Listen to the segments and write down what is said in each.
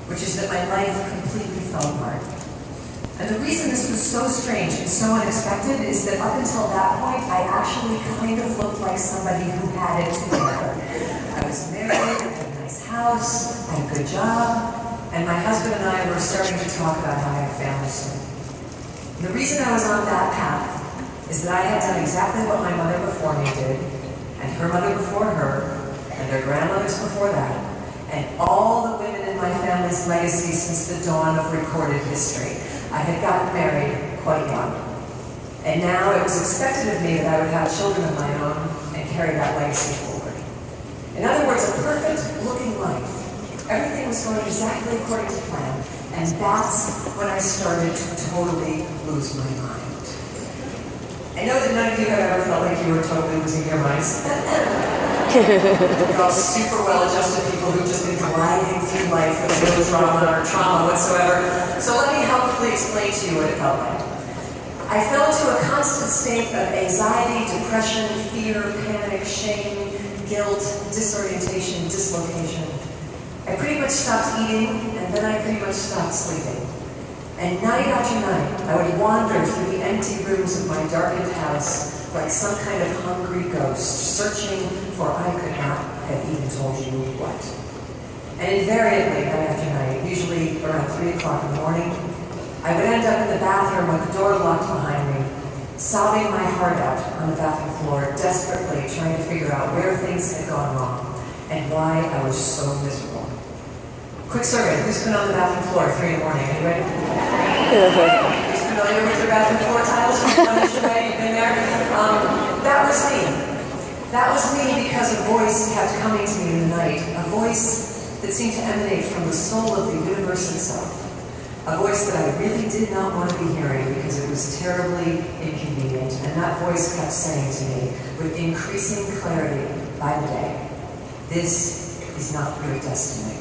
which is that my life completely fell apart. And the reason this was so strange and so unexpected is that up until that point, I actually kind of looked like somebody who had it together. I was married, I had a nice house, I had a good job, and my husband and I were starting to talk about how I had family soon. The reason I was on that path is that I had done exactly what my mother before me did, and her mother before her, and their grandmothers before that, and all the women in my family's legacy since the dawn of recorded history. I had gotten married quite young. And now it was expected of me that I would have children of my own and carry that legacy forward. In other words, a perfect-looking life. Everything was going exactly according to plan, and that's when I started to totally lose my mind. I know that none of you have ever felt like you were totally losing your minds. You're all super well-adjusted people who've just been gliding through life with no drama or trauma whatsoever. So let me helpfully explain to you what it felt like. I fell into a constant state of anxiety, depression, fear, panic, shame, guilt, disorientation, dislocation. I pretty much stopped eating, and then I pretty much stopped sleeping. And night after night, I would wander through the empty rooms of my darkened house like some kind of hungry ghost, searching for I could not have even told you what. And invariably, night after night, usually around 3 o'clock in the morning, I would end up in the bathroom with the door locked behind me, sobbing my heart out on the bathroom floor, desperately trying to figure out where things had gone wrong and why I was so miserable. Quick survey, who's been on the bathroom floor at 3 in the morning? Anybody? Who's familiar with your bathroom floor tiles? You've been there? That was me. That was me because a voice kept coming to me in the night, a voice that seemed to emanate from the soul of the universe itself. A voice that I really did not want to be hearing because it was terribly inconvenient, and that voice kept saying to me with increasing clarity by the day, this is not your destiny.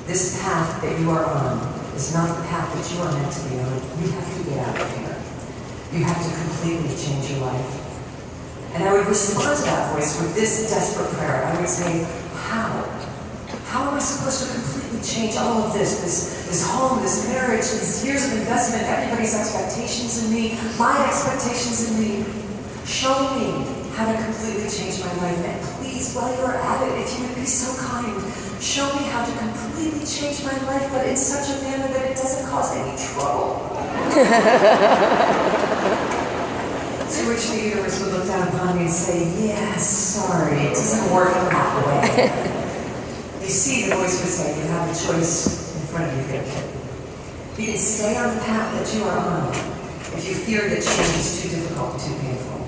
This path that you are on is not the path that you are meant to be on. You have to get out of here. You have to completely change your life. And I would respond to that voice with this desperate prayer. I would say, how? How am I supposed to completely change all of this home, this marriage, these years of investment, everybody's expectations in me, my expectations in me? Show me how to completely change my life. And please, while you're at it, if you would be so kind, show me how to completely change my life, but in such a manner that it doesn't cause any trouble. To which the universe would look down upon me and say, yes, sorry, it doesn't work that way. You see, the voice would say, you have a choice in front of you here, kid. You can stay on the path that you are on if you fear that change is too difficult, too painful.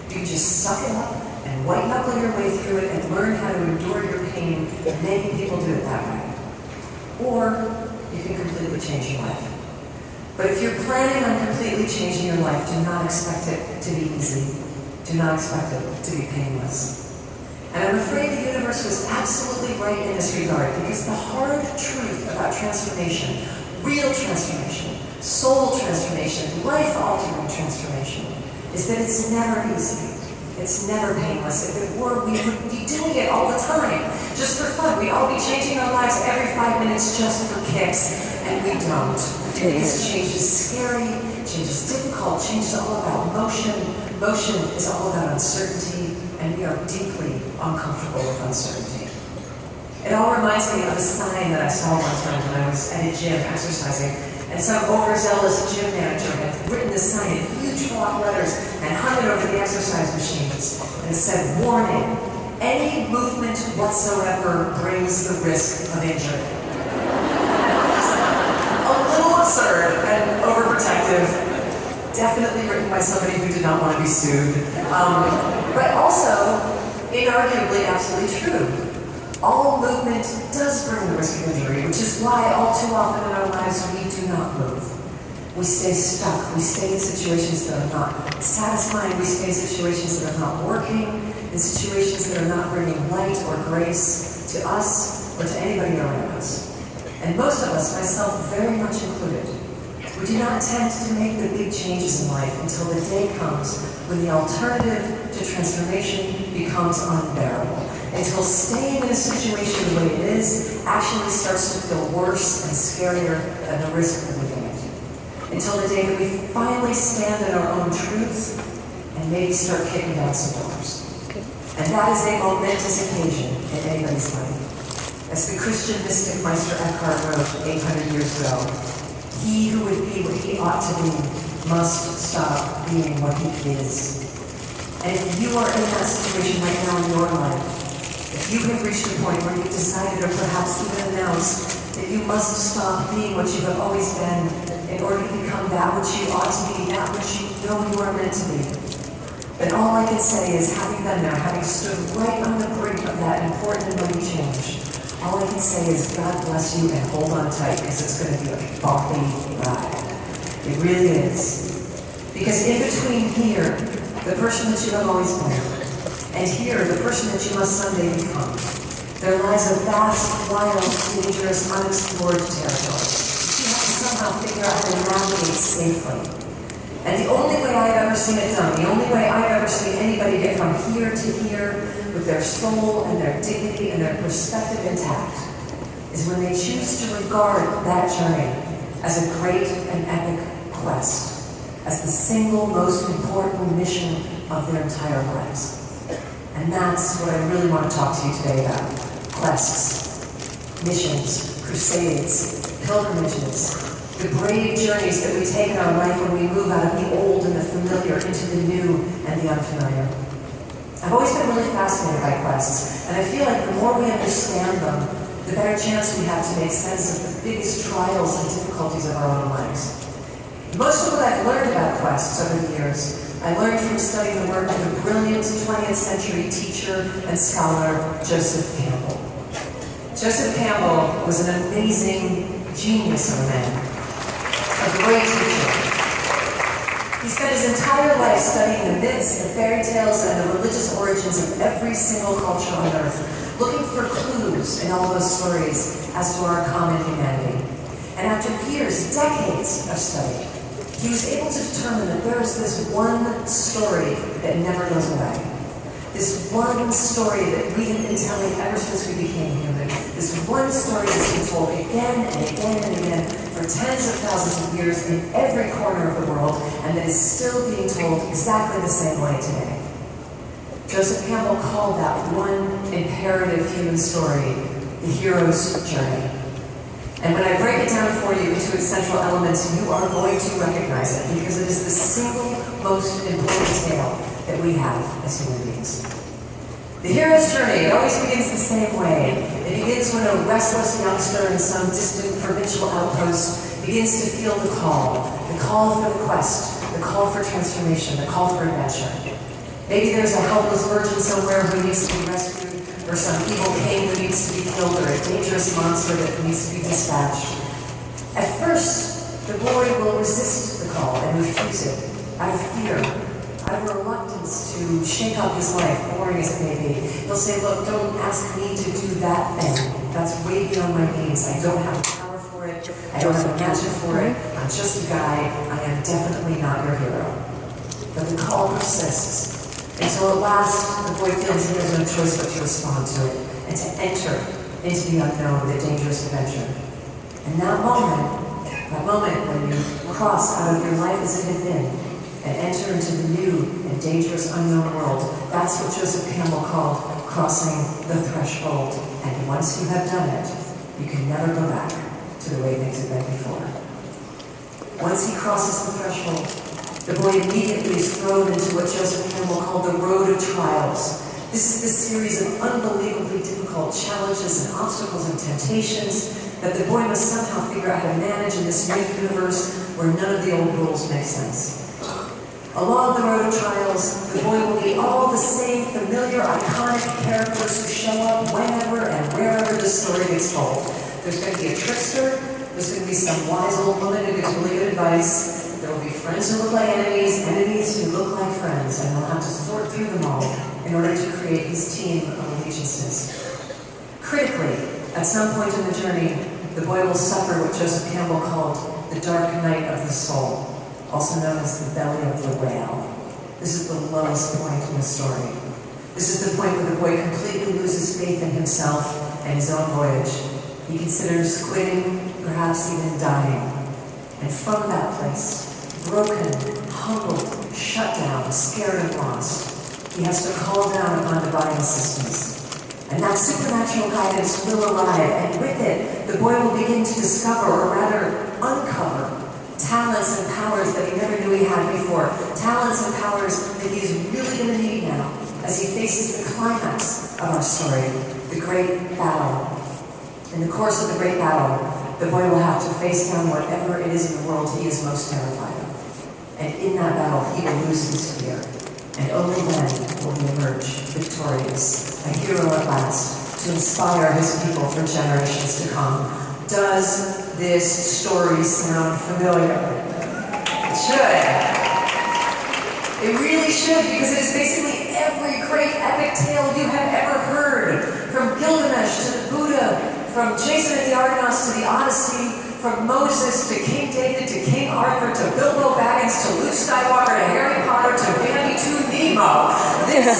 You can just suck it up and white-knuckle your way through it and learn how to endure your pain, and many people do it that way. Or you can completely change your life. But if you're planning on completely changing your life, do not expect it to be easy. Do not expect it to be painless. And I'm afraid the universe was absolutely right in this regard, because the hard truth about transformation, real transformation, soul transformation, life-altering transformation, is that it's never easy. It's never painless. If it were, we would be doing it all the time, just for fun. We'd all be changing our lives every 5 minutes just for kicks, and we don't. Because change is scary, change is difficult, change is all about motion. Motion is all about uncertainty, and we are deeply uncomfortable with uncertainty. It all reminds me of a sign that I saw one time when I was at a gym exercising, and some overzealous gym manager had written this sign in huge block letters and hung it over the exercise machines. And it said, warning, any movement whatsoever brings the risk of injury. A little absurd and overprotective. Definitely written by somebody who did not want to be sued. But also, inarguably absolutely true. All movement does bring the risk of injury, which is why all too often in our lives we do not move. We stay stuck. We stay in situations that are not satisfying. We stay in situations that are not working, in situations that are not bringing light or grace to us or to anybody around us. And most of us, myself very much included, we do not tend to make the big changes in life until the day comes when the alternative to transformation becomes unbearable. until staying in a situation the way it is actually starts to feel worse and scarier than the risk of leaving it. Until the day that we finally stand in our own truth and maybe start kicking down some doors. And that is a momentous occasion in anybody's life. As the Christian mystic Meister Eckhart wrote 800 years ago, he who would be what he ought to be must stop being what he is. And if you are in that situation right now in your life, if you have reached a point where you've decided or perhaps even announced that you must stop being what you have always been in order to become that which you ought to be, that which you know you are meant to be, then all I can say is, having been there, having stood right on the brink of that important and mighty change, all I can say is, God bless you and hold on tight, because it's going to be a bumpy ride. It really is. Because in between here, the person that you have always been, and here, the person that you must someday become, there lies a vast, wild, dangerous, unexplored territory that you have to somehow figure out how to navigate safely. And the only way I've ever seen it done, the only way I've ever seen anybody get from here to here with their soul and their dignity and their perspective intact is when they choose to regard that journey as a great and epic quest, as the single most important mission of their entire lives. And that's what I really want to talk to you today about. Quests, missions, crusades, pilgrimages, the brave journeys that we take in our life when we move out of the old and the familiar into the new and the unfamiliar. I've always been really fascinated by quests, and I feel like the more we understand them, the better chance we have to make sense of the biggest trials and difficulties of our own lives. Most of what I've learned about quests over the years, I learned from studying the work of the brilliant 20th century teacher and scholar, Joseph Campbell. Joseph Campbell was an amazing genius of a man. A great teacher. He spent his entire life studying the myths, the fairy tales, and the religious origins of every single culture on earth, looking for clues in all those stories as to our common humanity. And after years, decades of study, he was able to determine that there is this one story that never goes away. This one story that we have been telling ever since we became human. This one story that's been told again and again and again for tens of thousands of years in every corner of the world, and that is still being told exactly the same way today. Joseph Campbell called that one imperative human story the hero's journey. And when I break it down for you into its central elements, you are going to recognize it, because it is the single most important tale that we have as human beings. The hero's journey, it always begins the same way. It begins when a restless youngster in some distant provincial outpost begins to feel the call for the quest, the call for transformation, the call for adventure. Maybe there's a helpless virgin somewhere who needs to be rescued, or some evil king who needs to be killed, or a dangerous monster that needs to be dispatched. At first, the boy will resist the call and refuse it out of fear, out of reluctance to shake up his life, boring as it may be. He'll say, look, don't ask me to do that thing. That's way beyond my means. I don't have the power for it. I don't have the magic for it. I'm just a guy. I am definitely not your hero. But the call persists. Until at last, the boy feels he has no choice but to respond to it, and to enter into the unknown, the dangerous adventure. And that moment when you cross out of your life as it had been, and enter into the new and dangerous unknown world, that's what Joseph Campbell called crossing the threshold. And once you have done it, you can never go back to the way things have been before. Once he crosses the threshold, the boy immediately is thrown into what Joseph Campbell called the road of trials. This is the series of unbelievably difficult challenges and obstacles and temptations that the boy must somehow figure out how to manage in this new universe where none of the old rules make sense. Along the road of trials, the boy will meet all the same familiar, iconic characters who show up whenever and wherever the story gets told. There's going to be a trickster, there's going to be some wise old woman who gives really good advice, there will be friends who look like enemies, enemies who look like friends, and he'll have to sort through them all in order to create his team of allegiances. Critically, at some point in the journey, the boy will suffer what Joseph Campbell called the dark night of the soul, also known as the belly of the whale. This is the lowest point in the story. This is the point where the boy completely loses faith in himself and his own voyage. He considers quitting, perhaps even dying. And from that place, broken, humbled, shut down, scared and lost, he has to call down upon divine assistance. And that supernatural guidance will arrive, and with it, the boy will begin to discover, or rather uncover, talents and powers that he never knew he had before. Talents and powers that he is really going to need now as he faces the climax of our story, the great battle. In the course of the great battle, the boy will have to face down whatever it is in the world he is most terrified of. And in that battle, he will lose his fear. And only then will he emerge victorious, a hero at last, to inspire his people for generations to come. Does this story sound familiar? It should. It really should, because it is basically every great epic tale you have ever heard. From Gilgamesh to the Buddha, from Jason and the Argonauts to the Odyssey, from Moses to King David to King Arthur to Bilbo Baggins to Luke Skywalker to Harry Potter to Bambi to Nemo. This is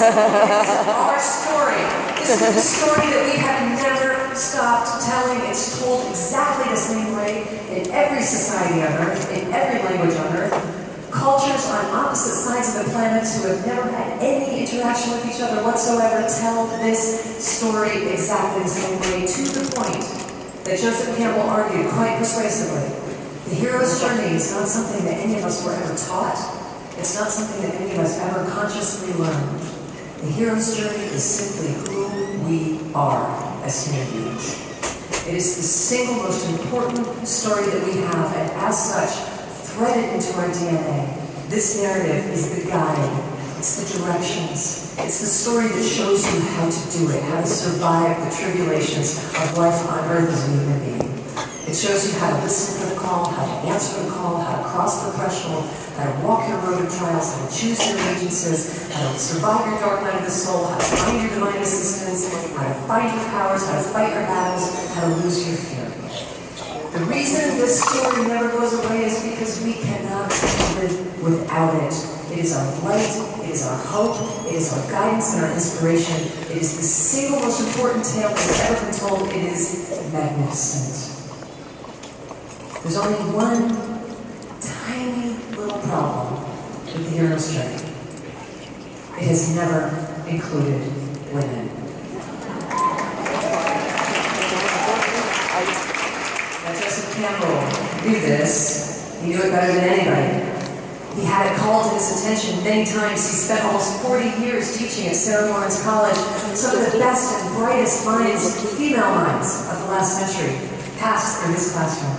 our story. This is the story that we have never stopped telling. It's told exactly the same way in every society on Earth, in every language on Earth. Cultures on opposite sides of the planet who have never had any interaction with each other whatsoever tell this story exactly the same way, to the point that Joseph Campbell argued quite persuasively. The hero's journey is not something that any of us were ever taught. It's not something that any of us ever consciously learned. The hero's journey is simply who we are as human beings. It is the single most important story that we have, and as such, threaded into our DNA. This narrative is the guide. It's the directions. It's the story that shows you how to do it, how to survive the tribulations of life on Earth as a human being. It shows you how to listen for the call, how to answer the call, how to cross the threshold, how to walk your road of trials, how to choose your allegiances, how to survive your dark night of the soul, how to find your divine assistance, how to find your powers, how to fight your battles, how to lose your fear. The reason this story never goes away is because we cannot live without it. It is our light, it is our hope, it is our guidance and our inspiration. It is the single most important tale that has ever been told. It is magnificent. There's only one tiny little problem with the hero's journey. It has never included women. Joseph Campbell knew this. He knew it better than anybody. He had it called to his attention many times. He spent almost 40 years teaching at Sarah Lawrence College. Some of the best and brightest minds, female minds, of the last century passed through his classroom.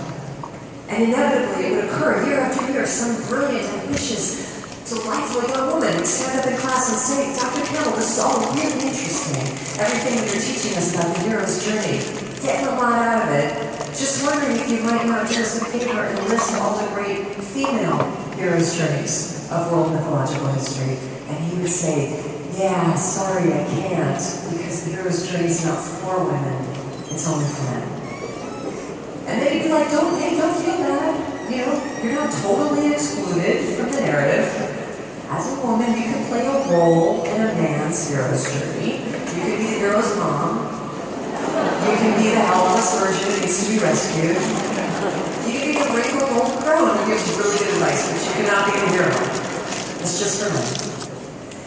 And inevitably, it would occur year after year, some brilliant, ambitious, delightful young woman would stand up in class and say, Dr. Campbell, this is all really interesting. Everything that you're teaching us about the hero's journey, getting a lot out of it. Just wondering if you might not do us a favor and list all the great female heroes' journeys of world mythological history. And he would say, yeah, sorry, I can't, because the hero's journey is not for women, it's only for men. And then he'd be like, don't feel bad. You know, you're not totally excluded from the narrative. As a woman, you can play a role in a man's hero's journey. You can be the hero's mom. You can be the helpless virgin who needs to be rescued. You can be the wrinkled old crone who gives really good advice, but you cannot be the hero. It's just for men.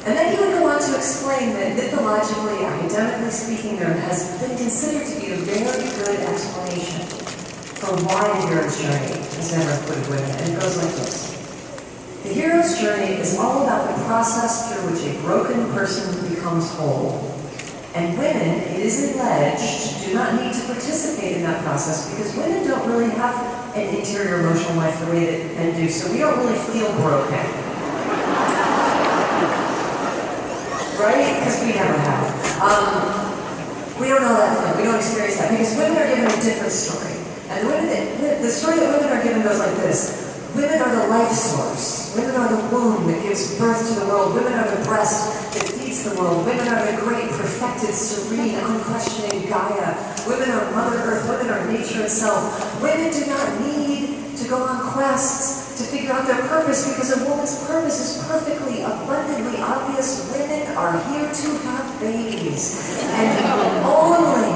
And then he would go on to explain that mythologically, academically speaking, there has been considered to be a very good explanation for why the hero's journey has never included women. And it goes like this. The hero's journey is all about the process through which a broken person becomes whole. And women, it is alleged, do not need to participate in that process because women don't really have an interior emotional life the way that men do, so we don't really feel broken. Right? Because we never have. We don't know that feeling. We don't experience that because women are given a different story. And the story that women are given goes like this. Women are the life source. Women are the womb that gives birth to the world. Women are the breast that feeds the world. Women are the great, perfected, serene, unquestioning Gaia. Women are Mother Earth. Women are nature itself. Women do not need to go on quests to figure out their purpose, because a woman's purpose is perfectly, abundantly obvious. Women are here to have babies, and only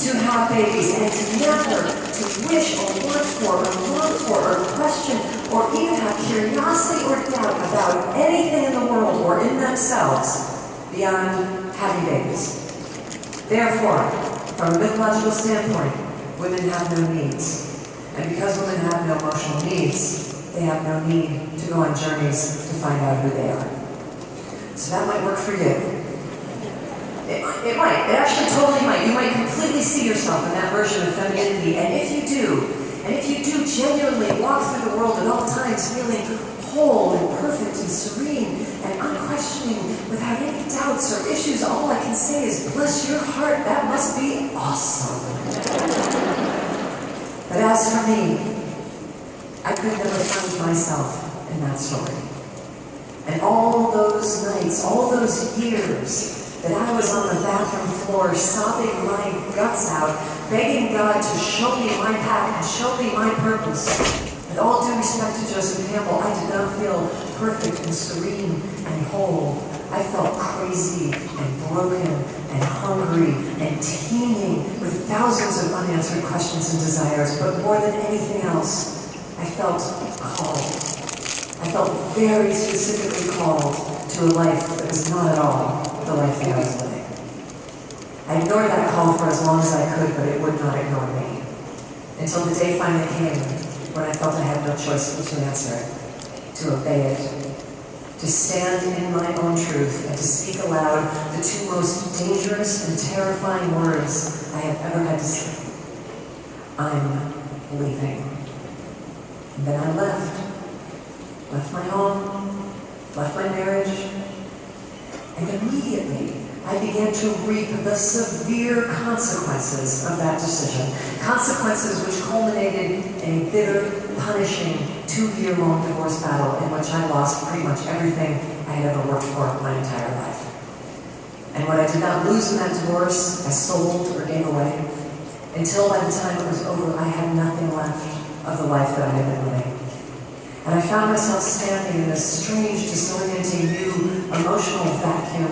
to have babies, and never to wish or work for or long for or question or even have curiosity or doubt about anything in the world or in themselves beyond having babies. Therefore, from a mythological standpoint, women have no needs. And because women have no emotional needs, they have no need to go on journeys to find out who they are. So that might work for you. It might. It actually totally might. You might completely see yourself in that version of femininity. And if you do genuinely walk through the world at all times feeling whole and perfect and serene and unquestioning without any doubts or issues, all I can say is, bless your heart, that must be awesome. But as for me, I could never find myself in that story. And all those nights, all those years that I was on the bathroom floor sobbing my guts out, begging God to show me my path and show me my purpose. With all due respect to Joseph Campbell, I did not feel perfect and serene and whole. I felt crazy and broken and hungry and teeming with thousands of unanswered questions and desires, but more than anything else, I felt called. I felt very specifically called to a life that was not at all the life that I was living. I ignored that call for as long as I could, but it would not ignore me. Until the day finally came when I felt I had no choice but to answer it, to obey it, to stand in my own truth, and to speak aloud the two most dangerous and terrifying words I have ever had to say. I'm leaving. And then I left. Left my home, left my marriage, and immediately I began to reap the severe consequences of that decision. Consequences which culminated in a bitter, punishing, 2-year-long divorce battle in which I lost pretty much everything I had ever worked for my entire life. And what I did not lose in that divorce, I sold or gave away, until by the time it was over, I had nothing left of the life that I had been living. And I found myself standing in this strange, disorienting, new, emotional vacuum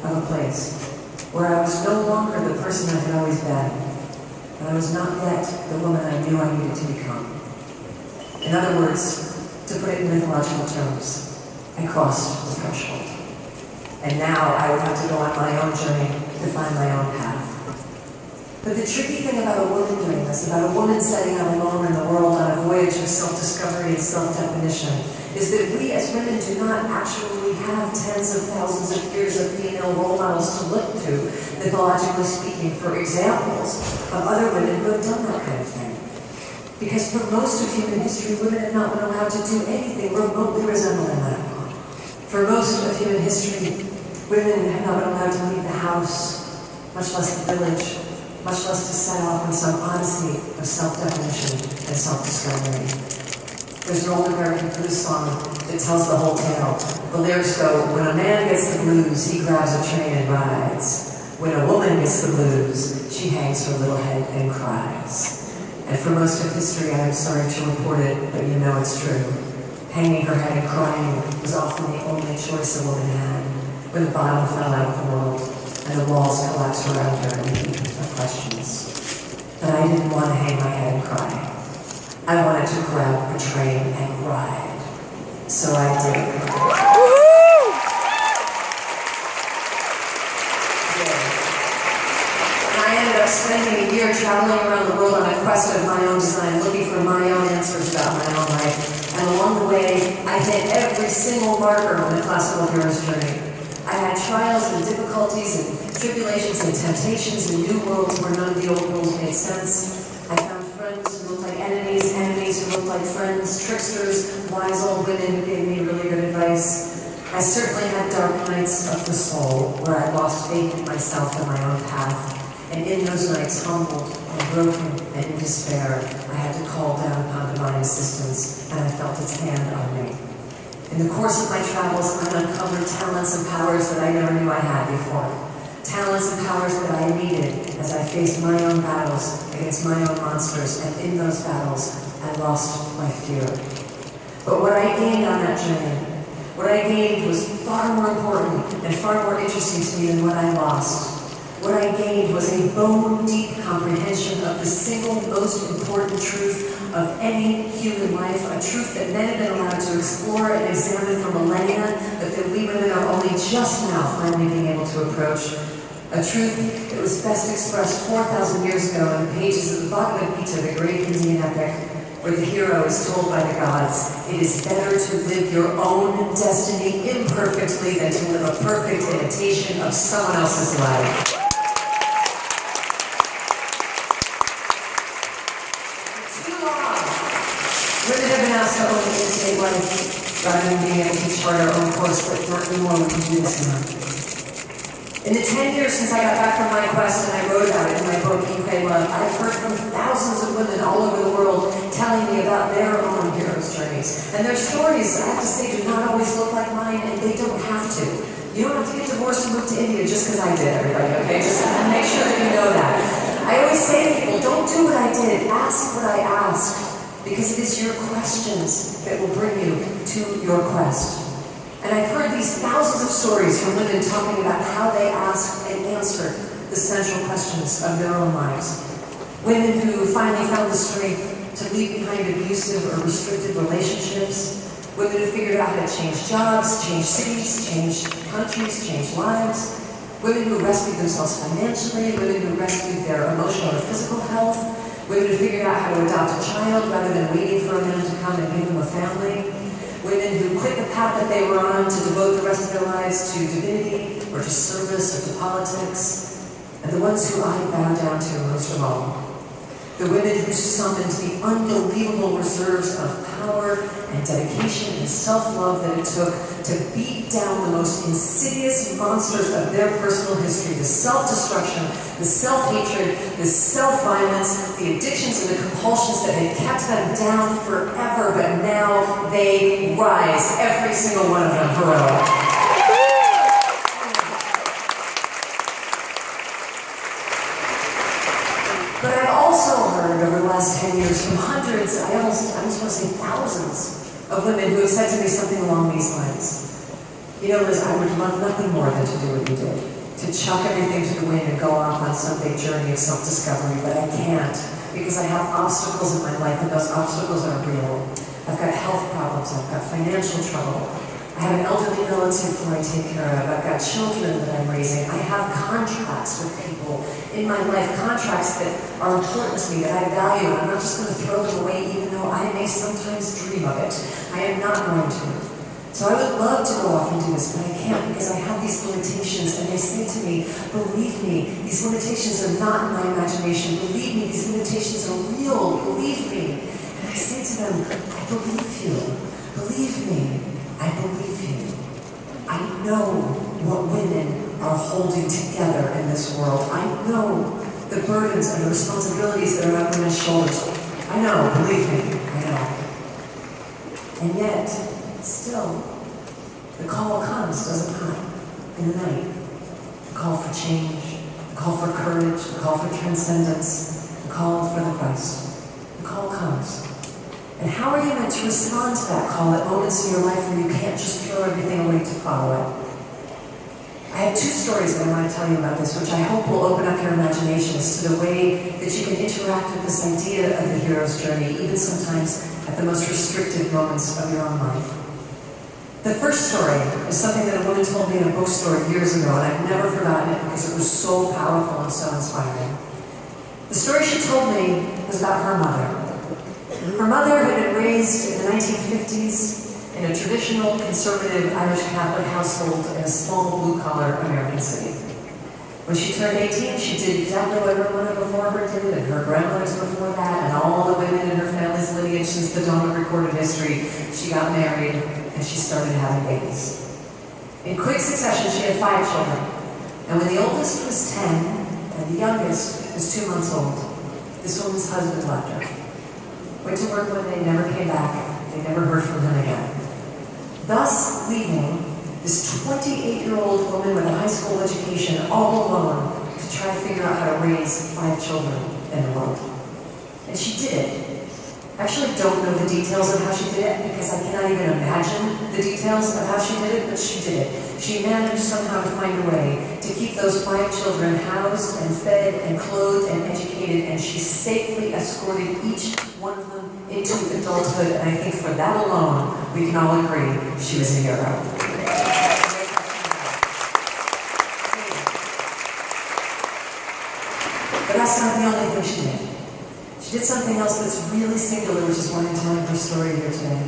of a place where I was no longer the person I had always been, and I was not yet the woman I knew I needed to become. In other words, to put it in mythological terms, I crossed the threshold. And now I would have to go on my own journey to find my own path. But the tricky thing about a woman doing this, about a woman setting out alone in the world on a voyage of self-discovery and self-definition, is that we as women do not actually have tens of thousands of years of female role models to look to, mythologically speaking, for examples of other women who have done that kind of thing. Because for most of human history, women have not been allowed to do anything remotely resembling that. For most of human history, women have not been allowed to leave the house, much less the village, much less to set off on some odyssey of self-definition and self-discovery. There's an old American blues song that tells the whole tale. The lyrics go, when a man gets the blues, he grabs a train and rides. When a woman gets the blues, she hangs her little head and cries. And for most of history, I am sorry to report it, but you know it's true. Hanging her head and crying was often the only choice a woman had when the bottom fell out of the world and the walls collapsed around her in a heap of questions. But I didn't want to hang my head and cry. I wanted to grab a train and ride. So I did. And I ended up spending a year traveling around the world on a quest of my own design, looking for my own answers about my own life. And along the way, I hit every single marker on the classical hero's journey. I had trials and difficulties and tribulations and temptations in new worlds where none of the old rules made sense. I found friends who looked like enemies, enemies who looked like friends, tricksters, wise old women who gave me really good advice. I certainly had dark nights of the soul where I lost faith in myself and my own path. And in those nights, humbled and broken and in despair, I had to call down upon divine assistance, and I felt its hand on me. In the course of my travels, I uncovered talents and powers that I never knew I had before. Talents and powers that I needed as I faced my own battles against my own monsters, and in those battles, I lost my fear. But what I gained on that journey, what I gained was far more important and far more interesting to me than what I lost. What I gained was a bone-deep comprehension of the single most important truth of any human life, a truth that men have been allowed to explore and examine for millennia, but that we women are only just now finally being able to approach. A truth that was best expressed 4,000 years ago in the pages of the Bhagavad Gita, the great Indian epic, where the hero is told by the gods, it is better to live your own destiny imperfectly than to live a perfect imitation of someone else's life. Women have been asked to own the intimate life rather than being able to chart our own course, but not anymore, we can do this now. In the 10 years since I got back from my quest and I wrote about it in my book, Eat, Pray, Love, I've heard from thousands of women all over the world telling me about their own hero's journeys. And their stories, I have to say, do not always look like mine, and they don't have to. You don't have to get divorced and move to India just because I did, everybody, okay? Just make sure that you know that. I always say to people, don't do what I did, ask what I asked. Because it is your questions that will bring you to your quest. And I've heard these thousands of stories from women talking about how they asked and answered the central questions of their own lives. Women who finally found the strength to leave behind abusive or restricted relationships. Women who figured out how to change jobs, change cities, change countries, change lives. Women who rescued themselves financially. Women who rescued their emotional or physical health. Women who figured out how to adopt a child rather than waiting for a man to come and give them a family. Women who quit the path that they were on to devote the rest of their lives to divinity or to service or to politics. And the ones who I bow down to most of all. The women who summoned the unbelievable reserves of power and dedication and self-love that it took to beat down the most insidious monsters of their personal history, the self-destruction, the self-hatred, the self-violence, the addictions and the compulsions that had kept them down forever, but now they rise, every single one of them, heroic. But I've also heard over the last 10 years from hundreds, I almost want to say thousands, of women who have said to me something along these lines. You know, Liz, I would love nothing more than to do what you did. To chuck everything to the wind and go off on some big journey of self-discovery, but I can't, because I have obstacles in my life, and those obstacles are real. I've got health problems, I've got financial trouble, I have an elderly relative who I take care of, I've got children that I'm raising, I have contracts with people in my life, contracts that are important to me, that I value, and I'm not just going to throw them away even though I may sometimes dream of it. I am not going to. So I would love to go off and do this, but I can't because I have these limitations, and they say to me, believe me, these limitations are not in my imagination. Believe me, these limitations are real. Believe me. And I say to them, I believe you. Believe me. I believe you. I know what women are holding together in this world. I know the burdens and the responsibilities that are on women's shoulders. I know, believe me, I know. And yet, still, the call comes, does it not? In the night. The call for change, the call for courage, the call for transcendence, the call for the Christ. The call comes. And how are you meant to respond to that call at moments in your life where you can't just throw everything away to follow it? I have two stories that I want to tell you about this, which I hope will open up your imaginations to the way that you can interact with this idea of the hero's journey, even sometimes at the most restrictive moments of your own life. The first story is something that a woman told me in a bookstore years ago, and I've never forgotten it because it was so powerful and so inspiring. The story she told me was about her mother. Her mother had been raised in the 1950s in a traditional, conservative Irish Catholic household in a small, blue-collar American city. When she turned 18, she did exactly what her mother before her did, and her grandmothers before that, and all the women in her family's lineage since the dawn of recorded history. She got married, and she started having babies. In quick succession, she had 5 children. And when the oldest was 10, and the youngest was 2 months old, this woman's husband left her. Went to work one day, never came back. They never heard from him again. Thus leaving this 28-year-old woman with a high school education all alone to try to figure out how to raise 5 children in the world. And she did it. I actually don't know the details of how she did it because I cannot even imagine the details of how she did it, but she did it. She managed somehow to find a way to keep those 5 children housed and fed and clothed and educated, and she safely escorted each one of them into adulthood, and I think for that alone, we can all agree she was a hero. But that's not the only thing she did. She did something else that's really singular, which is why I'm telling her story here today.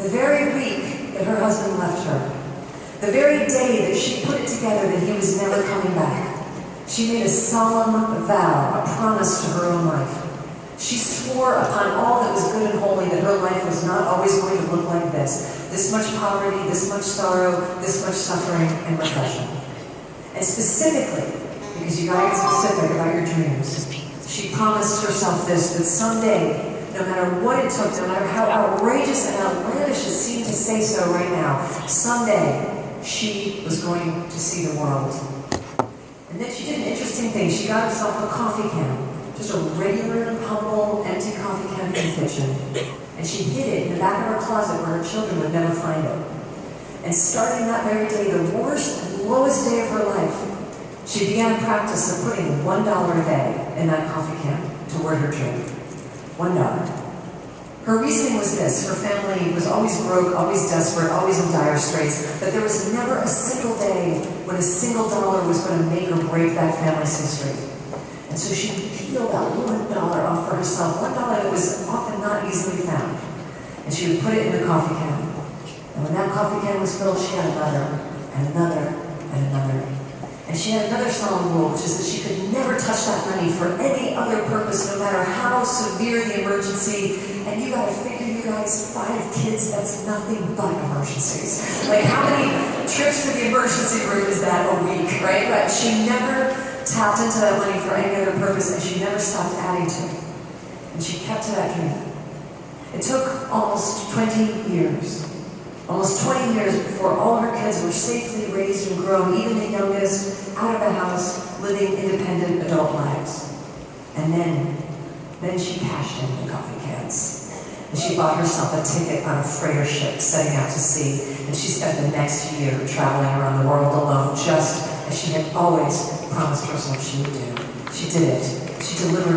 The very week that her husband left her, the very day that she put it together that he was never coming back, she made a solemn vow, a promise to her own life. She swore upon all that was good and holy that her life was not always going to look like this. This much poverty, this much sorrow, this much suffering and repression. And specifically, because you gotta get specific about your dreams, she promised herself this, that someday, no matter what it took, no matter how outrageous and outlandish it seemed to say so right now, someday she was going to see the world. And then she did an interesting thing. She got herself a coffee can, just a regular, humble, empty coffee can from the kitchen. And she hid it in the back of her closet where her children would never find it. And starting that very day, the worst and lowest day of her life, she began a practice of putting $1 a day in that coffee can toward her dream. $1. Her reasoning was this: her family was always broke, always desperate, always in dire straits, but there was never a single day when a single dollar was going to make or break that family's history. And so she would peel that $1 off for herself, $1 that was often not easily found. And she would put it in the coffee can. And when that coffee can was filled, she had another, and another, and another. And she had another solemn rule, which is that she could never touch that money for any other purpose, no matter how severe the emergency. And you gotta figure, you guys, 5 kids, that's nothing but emergencies. Like, how many trips to the emergency room is that a week, right? But she never tapped into that money for any other purpose, and she never stopped adding to it. And she kept to that dream. It took almost 20 years. Almost 20 years before all her kids were safely raised and grown, even the youngest, out of the house, living independent adult lives. And then she cashed in the coffee cans. And she bought herself a ticket on a freighter ship setting out to sea. And she spent the next year traveling around the world alone, just as she had always promised herself she would do. She did it. She delivered.